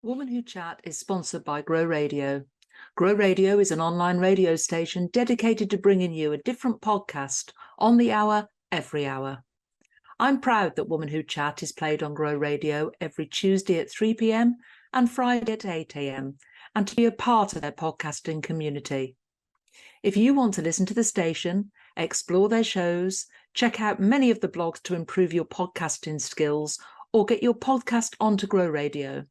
Woman Who Chat is sponsored by Grow Radio. Grow Radio is an online radio station dedicated to bringing you a different podcast on the hour, every hour. I'm proud that Woman Who Chat is played on Grow Radio every Tuesday at 3 p.m. and Friday at 8 a.m. and to be a part of their podcasting community. If you want to listen to the station, explore their shows, check out many of the blogs to improve your podcasting skills, or get your podcast onto Grow Radio,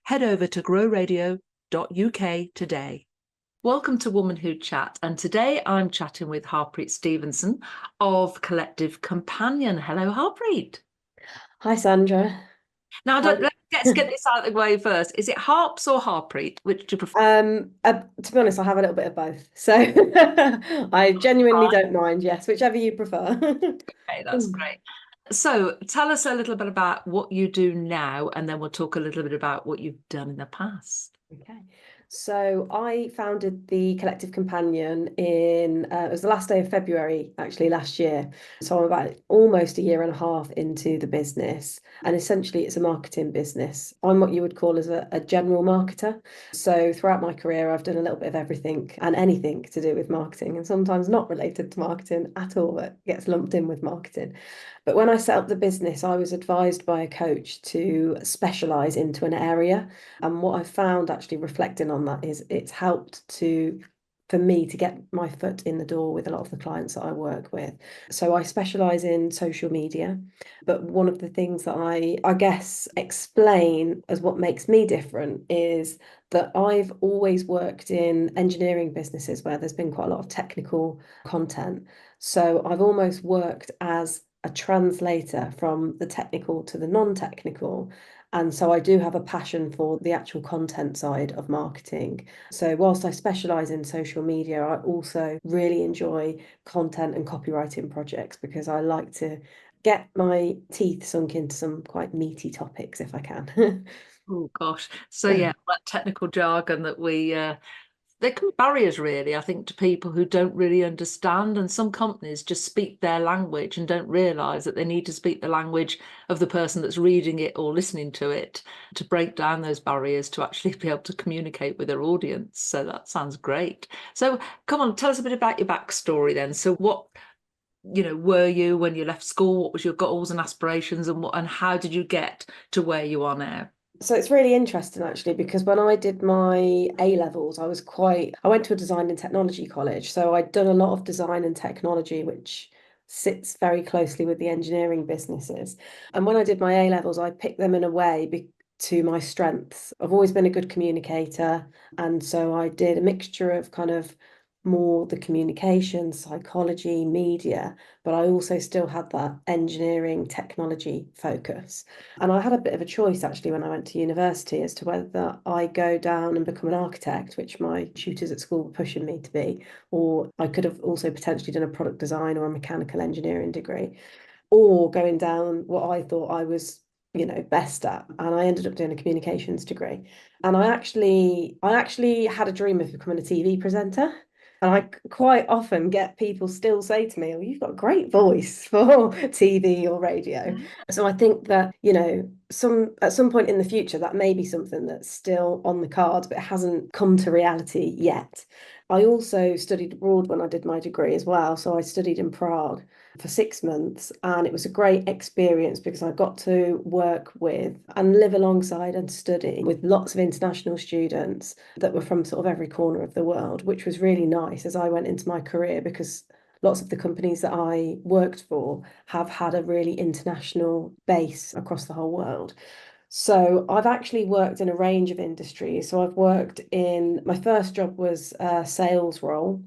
head over to growradio.uk today. Welcome to Woman Who Chat, and today I'm chatting with Harpreet Stevenson of Collective Companion. Hello, Harpreet. Hi, Sandra. Now, let's get this out of the way first. Is it Harps or Harpreet? Which do you prefer? To be honest, I have a little bit of both. So I genuinely don't mind. Yes, whichever you prefer. Okay, that's great. So tell us a little bit about what you do now, and then we'll talk a little bit about what you've done in the past. Okay. So I founded the Collective Companion in, it was the last day of February, actually, last year. So I'm about almost a year and a half into the business. And essentially, it's a marketing business. I'm what you would call as a general marketer. So throughout my career, I've done a little bit of everything and anything to do with marketing, and sometimes not related to marketing at all, that gets lumped in with marketing. But when I set up the business, I was advised by a coach to specialise into an area. And what I found actually reflecting on that is it's helped for me to get my foot in the door with a lot of the clients that I work with. So I specialise in social media, but one of the things that I guess explain as what makes me different is that I've always worked in engineering businesses where there's been quite a lot of technical content. So I've almost worked as a translator from the technical to the non-technical. And so I do have a passion for the actual content side of marketing. So whilst I specialise in social media, I also really enjoy content and copywriting projects because I like to get my teeth sunk into some quite meaty topics if I can. Oh gosh. So yeah, that technical jargon that there can be barriers really, I think, to people who don't really understand, and some companies just speak their language and don't realise that they need to speak the language of the person that's reading it or listening to it to break down those barriers to actually be able to communicate with their audience. So that sounds great. So come on, tell us a bit about your backstory then. So what were you when you left school? What was your goals and aspirations, and how did you get to where you are now? So it's really interesting actually, because when I did my A-levels, I went to a design and technology college. So I'd done a lot of design and technology, which sits very closely with the engineering businesses. And when I did my A-levels, I picked them in a way to my strengths. I've always been a good communicator. And so I did a mixture of kind of more the communication, psychology, media, but I also still had that engineering technology focus. And I had a bit of a choice actually when I went to university as to whether I go down and become an architect, which my tutors at school were pushing me to be, or I could have also potentially done a product design or a mechanical engineering degree, or going down what I thought I was best at, and I ended up doing a communications degree. And I actually had a dream of becoming a TV presenter. And I quite often get people still say to me, "Oh, you've got a great voice for TV or radio." So I think that, at some point in the future, that may be something that's still on the cards, but it hasn't come to reality yet. I also studied abroad when I did my degree as well. So I studied in Prague for 6 months, and it was a great experience because I got to work with and live alongside and study with lots of international students that were from sort of every corner of the world, which was really nice as I went into my career, because lots of the companies that I worked for have had a really international base across the whole world. So I've actually worked in a range of industries. So my first job was a sales role.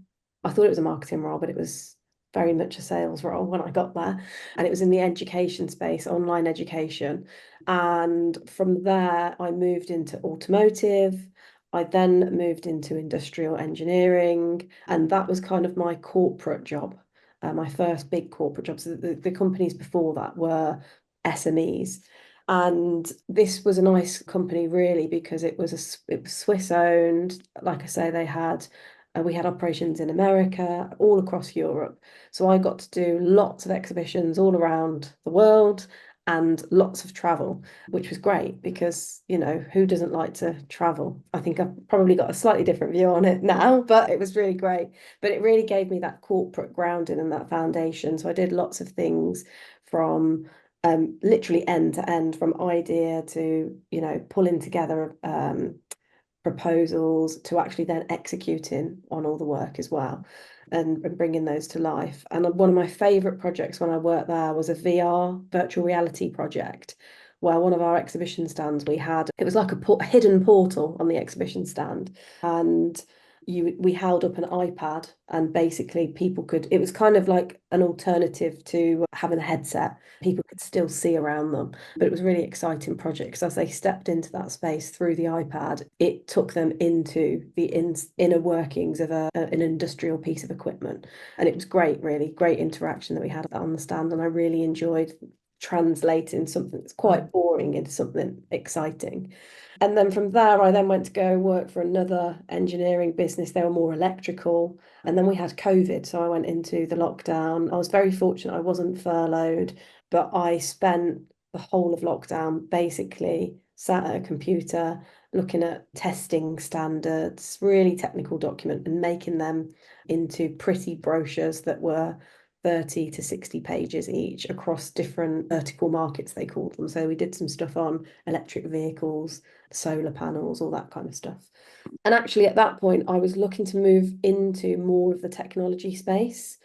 I thought it was a marketing role, but it was very much a sales role when I got there. And it was in the education space, online education. And from there, I moved into automotive. I then moved into industrial engineering. And that was kind of my corporate job, my first big corporate job. So the companies before that were SMEs. And this was a nice company, really, because it was Swiss owned. Like I say, we had operations in America, all across Europe. So I got to do lots of exhibitions all around the world. and lots of travel, which was great because, who doesn't like to travel? I think I've probably got a slightly different view on it now, but it was really great. But it really gave me that corporate grounding and that foundation. So I did lots of things from literally end to end, from idea to, pulling together proposals to actually then executing on all the work as well, and bringing those to life. And one of my favorite projects when I worked there was a VR virtual reality project where one of our exhibition stands it was like a hidden portal on the exhibition stand, and we held up an iPad, and basically it was kind of like an alternative to having a headset. People could still see around them, but it was a really exciting project because as they stepped into that space through the iPad, it took them into the inner workings of an industrial piece of equipment. And it was great, really great interaction that we had on the stand, and I really enjoyed translating something that's quite boring into something exciting. And then from there, I then went to go work for another engineering business. They were more electrical. And then we had COVID. So I went into the lockdown. I was very fortunate I wasn't furloughed, but I spent the whole of lockdown basically sat at a computer looking at testing standards, really technical document, and making them into pretty brochures that were 30 to 60 pages each across different vertical markets, they called them. So we did some stuff on electric vehicles, solar panels, all that kind of stuff. And actually at that point, I was looking to move into more of the technology space.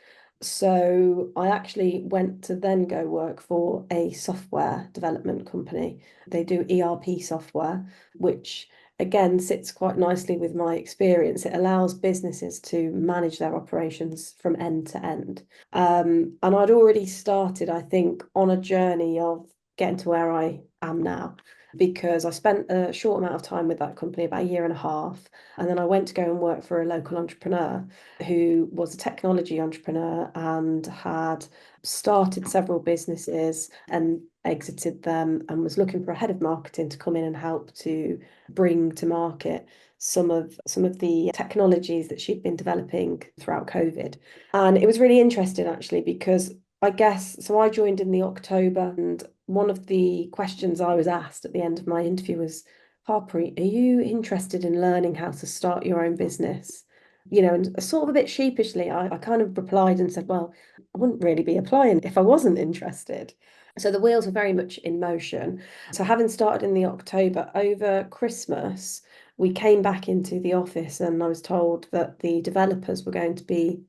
So I actually went to then go work for a software development company. They do ERP software, which again sits quite nicely with my experience. It allows businesses to manage their operations from end to end. And I'd already started, I think, on a journey of getting to where I am now, because I spent a short amount of time with that company, about a year and a half. And then I went to go and work for a local entrepreneur who was a technology entrepreneur and had started several businesses and exited them, and was looking for a head of marketing to come in and help to bring to market some of the technologies that she'd been developing throughout COVID. And it was really interesting actually, because I guess so I joined in the October, and one of the questions I was asked at the end of my interview was, Harpreet, are you interested in learning how to start your own business? And sort of a bit sheepishly, I kind of replied and said, well, I wouldn't really be applying if I wasn't interested. So the wheels were very much in motion. So having started in the October, over Christmas, we came back into the office and I was told that the developers were going to be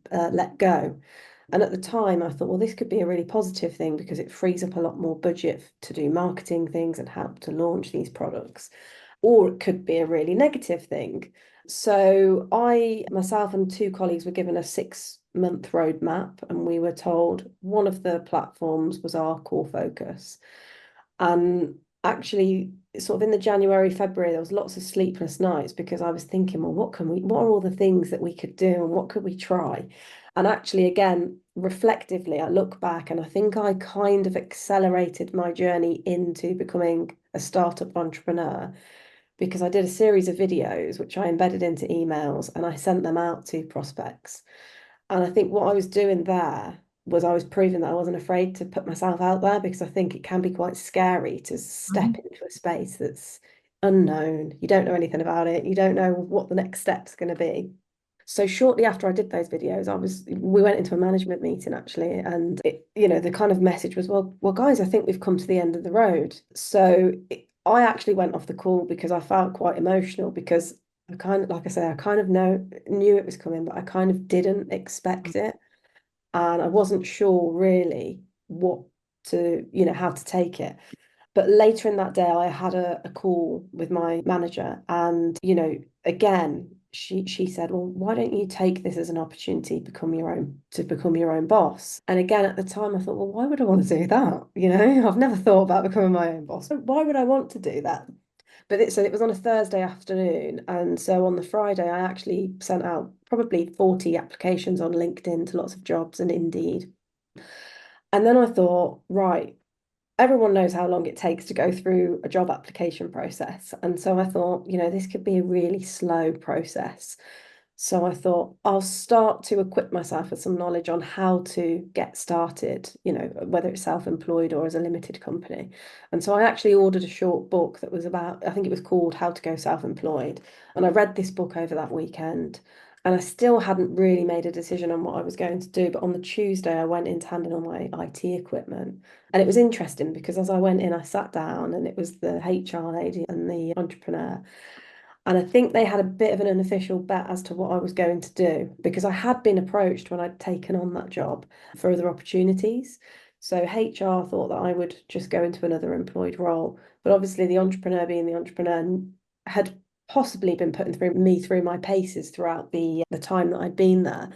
let go. And at the time, I thought, well, this could be a really positive thing because it frees up a lot more budget to do marketing things and help to launch these products. Or it could be a really negative thing. So myself and two colleagues were given a 6-month roadmap, and we were told one of the platforms was our core focus. And actually, sort of in the January, February, there was lots of sleepless nights because I was thinking, well, what are all the things that we could do and what could we try? And actually, again, reflectively, I look back and I think I kind of accelerated my journey into becoming a startup entrepreneur, because I did a series of videos which I embedded into emails and I sent them out to prospects. And I think what I was doing there was I was proving that I wasn't afraid to put myself out there, because I think it can be quite scary to step into a space that's unknown. You don't know anything about it. You don't know what the next step's going to be. So shortly after I did those videos, we went into a management meeting actually, and the kind of message was, well, guys, I think we've come to the end of the road. So I actually went off the call because I felt quite emotional, because I kind of, like I say, I kind of knew it was coming, but I kind of didn't expect it. And I wasn't sure really how to take it. But later in that day, I had a call with my manager, and again, she said, well, why don't you take this as an opportunity to become your own boss? And again, at the time, I thought, well, why would I want to do that? I've never thought about becoming my own boss. Why would I want to do that? But it was on a Thursday afternoon, and so on the Friday, I actually sent out probably 40 applications on LinkedIn to lots of jobs and Indeed. And then I thought, right, everyone knows how long it takes to go through a job application process. And so I thought, this could be a really slow process. So I thought I'll start to equip myself with some knowledge on how to get started, whether it's self-employed or as a limited company. And so I actually ordered a short book that was about, I think it was called How to Go Self-Employed. And I read this book over that weekend. And I still hadn't really made a decision on what I was going to do. But on the Tuesday, I went in to hand in all my IT equipment. And it was interesting because as I went in, I sat down and it was the HR lady and the entrepreneur. And I think they had a bit of an unofficial bet as to what I was going to do because I had been approached when I'd taken on that job for other opportunities. So HR thought that I would just go into another employed role. But obviously, the entrepreneur being the entrepreneur had possibly been putting through my paces throughout the time that I'd been there.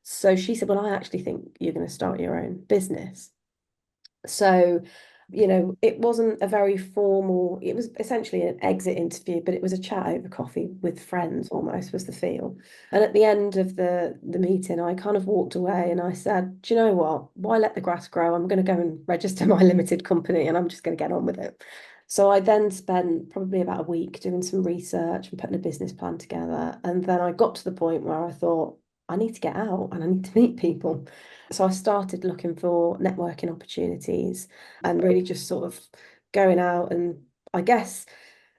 So she said, well, I actually think you're going to start your own business. So, it wasn't a very formal, it was essentially an exit interview, but it was a chat over coffee with friends almost was the feel. And at the end of the meeting, I kind of walked away and I said, do you know what? Why let the grass grow? I'm going to go and register my limited company and I'm just going to get on with it. So I then spent probably about a week doing some research and putting a business plan together. And then I got to the point where I thought, I need to get out and I need to meet people. So I started looking for networking opportunities and really just sort of going out and I guess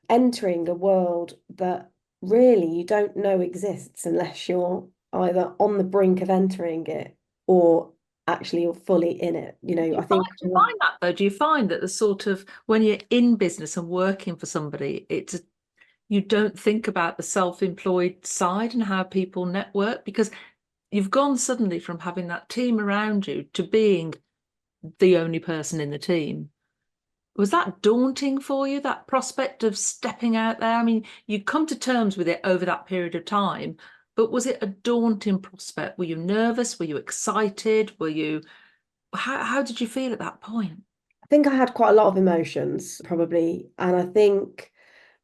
entering a world that really you don't know exists unless you're either on the brink of entering it or actually you're fully in it. I think Do you find that though? Do you find that the sort of when you're in business and working for somebody, you don't think about the self-employed side and how people network because you've gone suddenly from having that team around you to being the only person in the team. Was that daunting for you, that prospect of stepping out there? I mean, you come to terms with it over that period of time, but was it a daunting prospect? Were you nervous? Were you excited? How did you feel at that point? I think I had quite a lot of emotions probably, and I think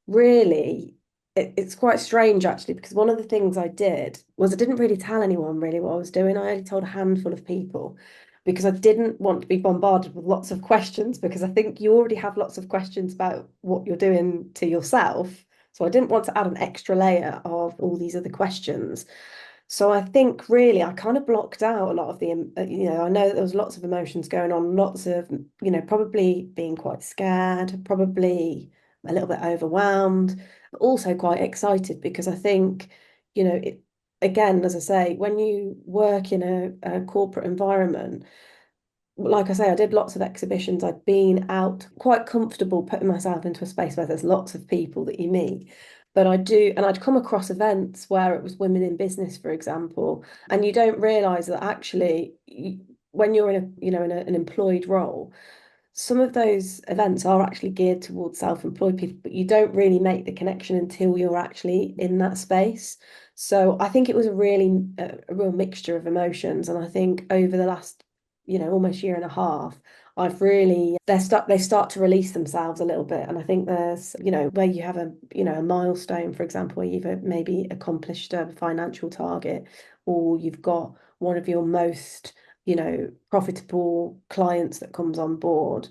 really it's quite strange actually because one of the things I did was I didn't really tell anyone really what I was doing. I only told a handful of people because I didn't want to be bombarded with lots of questions because I think you already have lots of questions about what you're doing to yourself. So I didn't want to add an extra layer of all these other questions. So I think really I kind of blocked out a lot of I know that there was lots of emotions going on, lots of, probably being quite scared, probably a little bit overwhelmed, but also quite excited because I think, again, as I say, when you work in a corporate environment, like I say, I did lots of exhibitions. I'd been out quite comfortable putting myself into a space where there's lots of people that you meet. But and I'd come across events where it was women in business, for example, and you don't realize that actually when you're an employed role, some of those events are actually geared towards self-employed people, but you don't really make the connection until you're actually in that space. So I think it was a real mixture of emotions. And I think over the last, almost year and a half, they start to release themselves a little bit. And I think there's, where you have a milestone, for example, where you've maybe accomplished a financial target, or you've got one of your most profitable clients that comes on board.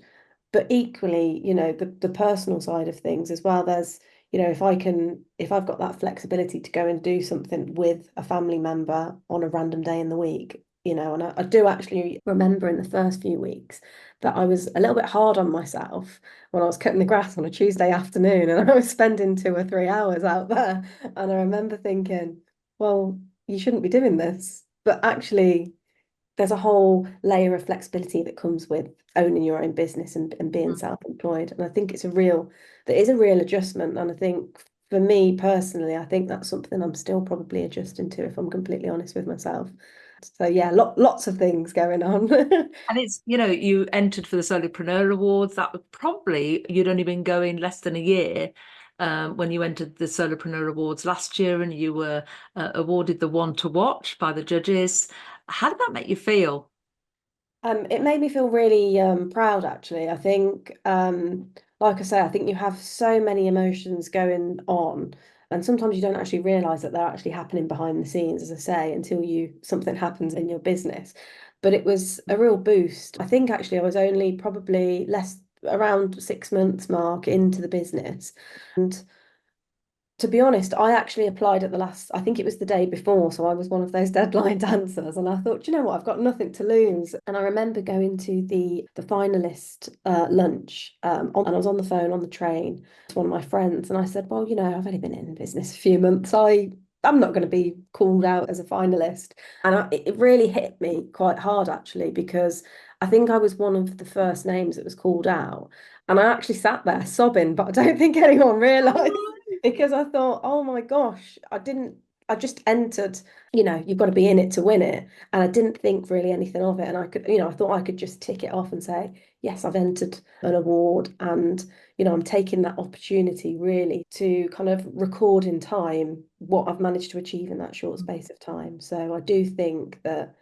But equally, the personal side of things as well, there's, if I've got that flexibility to go and do something with a family member on a random day in the week, and I do actually remember in the first few weeks that I was a little bit hard on myself when I was cutting the grass on a Tuesday afternoon and I was spending 2 or 3 hours out there. And I remember thinking, well, you shouldn't be doing this. But actually, there's a whole layer of flexibility that comes with owning your own business and being self-employed. And I think there is a real adjustment. And I think for me personally, I think that's something I'm still probably adjusting to, if I'm completely honest with myself. So yeah, lots of things going on. And it's, you entered for the Solopreneur Awards. That was probably, you'd only been going less than a year when you entered the Solopreneur Awards last year and you were awarded the one to watch by the judges. How did that make you feel? It made me feel really proud, actually. I think, like I say, I think you have so many emotions going on, and sometimes you don't actually realize that they're actually happening behind the scenes, as I say, until something happens in your business. But it was a real boost. I think actually I was only probably less around 6 months mark into the business, and To be honest, I actually applied at the last, I think it was the day before, so I was one of those deadline dancers, and I thought, you know what, I've got nothing to lose. And I remember going to the finalist lunch, and I was on the phone on the train to one of my friends, and I said, well, you know, I've only been in business a few months. I'm not going to be called out as a finalist. And it really hit me quite hard, actually, because I think I was one of the first names that was called out. And I actually sat there sobbing, but I don't think anyone realised because I thought, oh my gosh, I just entered, you know, you've got to be in it to win it. And I didn't think really anything of it. And I could, you know, I thought I could just tick it off and say, yes, I've entered an award. And, you know, I'm taking that opportunity really to kind of record in time what I've managed to achieve in that short space of time. So I do think that,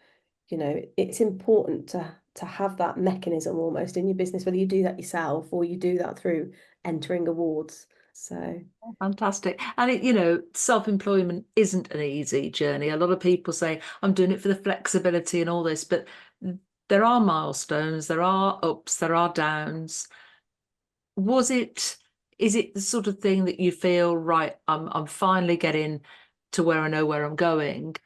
you know, it's important to have that mechanism almost in your business, whether you do that yourself or you do that through entering awards. So Fantastic. And it, you know, self-employment isn't an easy journey. A lot of people say, I'm doing it for the flexibility and all this, but there are milestones, there are ups, there are downs. Is it the sort of thing that you feel, right, I'm finally getting to where I know where I'm going,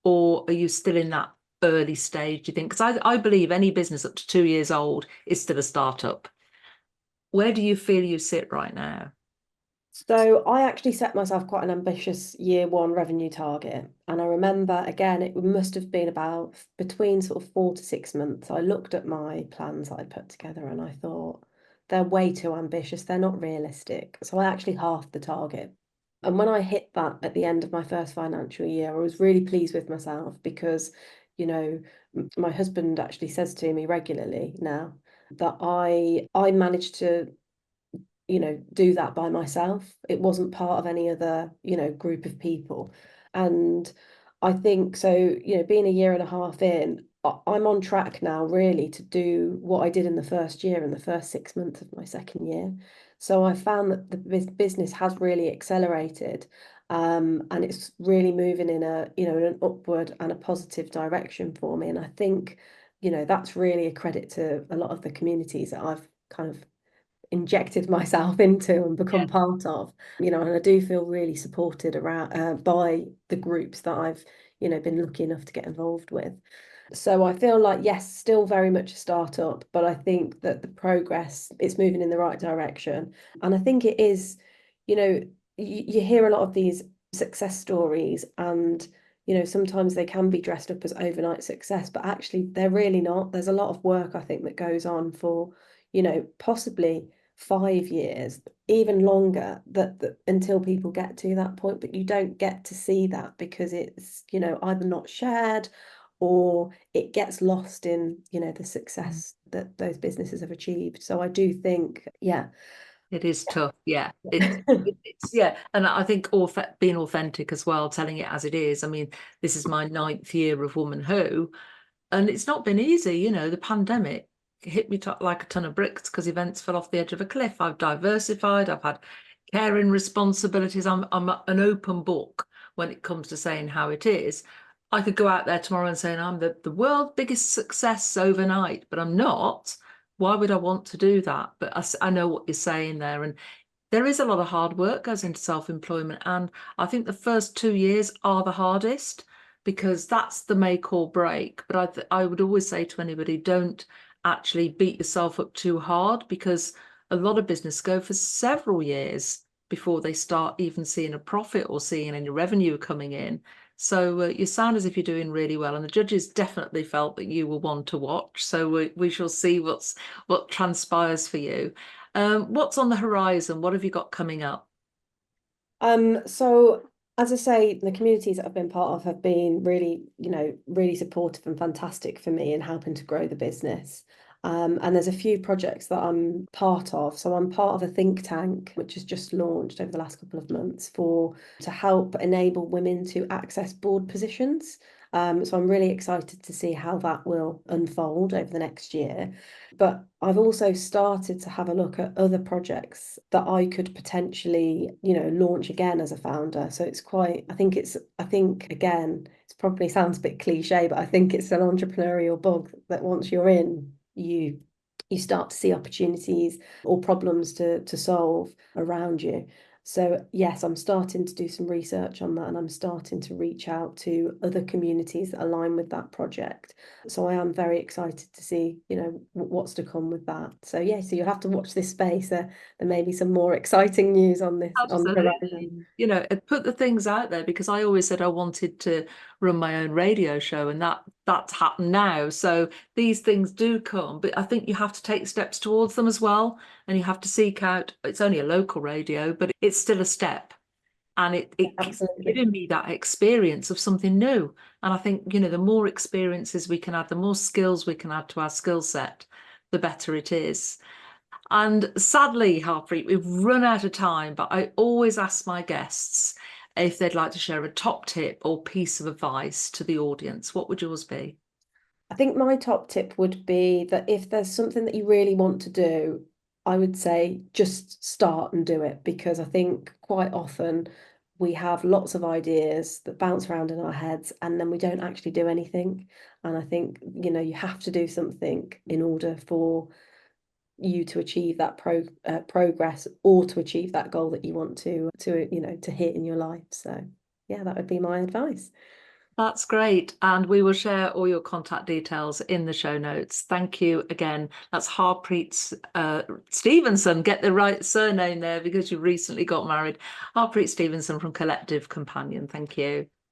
or are you still in that early stage, do you think? Because I believe any business up to 2 years old is still a startup. Where do you feel you sit right now? So I actually set myself quite an ambitious year one revenue target. And I remember, again, it must have been about between sort of 4 to 6 months. I looked at my plans that I put together and I thought, they're way too ambitious. They're not realistic. So I actually halved the target. And when I hit that at the end of my first financial year, I was really pleased with myself because, you know, my husband actually says to me regularly now that I managed to, you know, do that by myself. It wasn't part of any other, you know, group of people. And I think so, you know, being a year and a half in, I'm on track now really to do what I did in the first year and the first 6 months of my second year. So I found that the business has really accelerated. And it's really moving in a, you know, in an upward and a positive direction for me. And I think, you know, that's really a credit to a lot of the communities that I've kind of injected myself into and become part of, you know, and I do feel really supported around by the groups that I've, you know, been lucky enough to get involved with. So I feel like, yes, still very much a startup, but I think that the progress, it's moving in the right direction. And I think it is, you know, you hear a lot of these success stories and, you know, sometimes they can be dressed up as overnight success, but actually they're really not. There's a lot of work, I think, that goes on for, you know, possibly 5 years, even longer, that until people get to that point, but you don't get to see that because it's, you know, either not shared or it gets lost in, you know, the success that those businesses have achieved. So I do think, yeah. It is tough, yeah. It's yeah, and I think being authentic as well, telling it as it is. I mean, this is my 9th year of Woman Who, and it's not been easy. You know, the pandemic hit me like a ton of bricks because events fell off the edge of a cliff. I've diversified. I've had caring responsibilities. I'm an open book when it comes to saying how it is. I could go out there tomorrow and say I'm the world's biggest success overnight, but I'm not. Why would I want to do that? But I know what you're saying there, and there is a lot of hard work goes into self-employment, and I think the first 2 years are the hardest because that's the make or break. But I would always say to anybody, don't actually beat yourself up too hard because a lot of business go for several years before they start even seeing a profit or seeing any revenue coming in. So you sound as if you're doing really well, and the judges definitely felt that you were one to watch. So we shall see what transpires for you. What's on the horizon? What have you got coming up? So as I say, the communities that I've been part of have been really, you know, really supportive and fantastic for me in helping to grow the business. And there's a few projects that I'm part of. So I'm part of a think tank, which has just launched over the last couple of months to help enable women to access board positions. So I'm really excited to see how that will unfold over the next year. But I've also started to have a look at other projects that I could potentially, you know, launch again as a founder. So it's quite, I think again, it probably sounds a bit cliche, but I think it's an entrepreneurial bug that once you're in, you start to see opportunities or problems to solve around you. So yes, I'm starting to do some research on that, and I'm starting to reach out to other communities that align with that project. So I am very excited to see, what's to come with that. So yeah, so you'll have to watch this space. There may be some more exciting news on this on the Absolutely. horizon. Put the things out there, because I always said I wanted to run my own radio show, and that's happened now. So these things do come, but I think you have to take steps towards them as well. And you have to seek out, it's only a local radio, but it's still a step. And it's Absolutely. given me that experience of something new. And I think, the more experiences we can add, the more skills we can add to our skill set, the better it is. And sadly, Harpreet, we've run out of time, but I always ask my guests if they'd like to share a top tip or piece of advice to the audience. What would yours be? I think my top tip would be that if there's something that you really want to do, I would say just start and do it, because I think quite often we have lots of ideas that bounce around in our heads and then we don't actually do anything. And I think, you have to do something in order for you to achieve that progress, or to achieve that goal that you want to hit in your life. So yeah, that would be my advice. That's great. And we will share all your contact details in the show notes. Thank you again. That's Harpreet Stevenson. Get the right surname there because you recently got married. Harpreet Stevenson from Collective Companion. Thank you.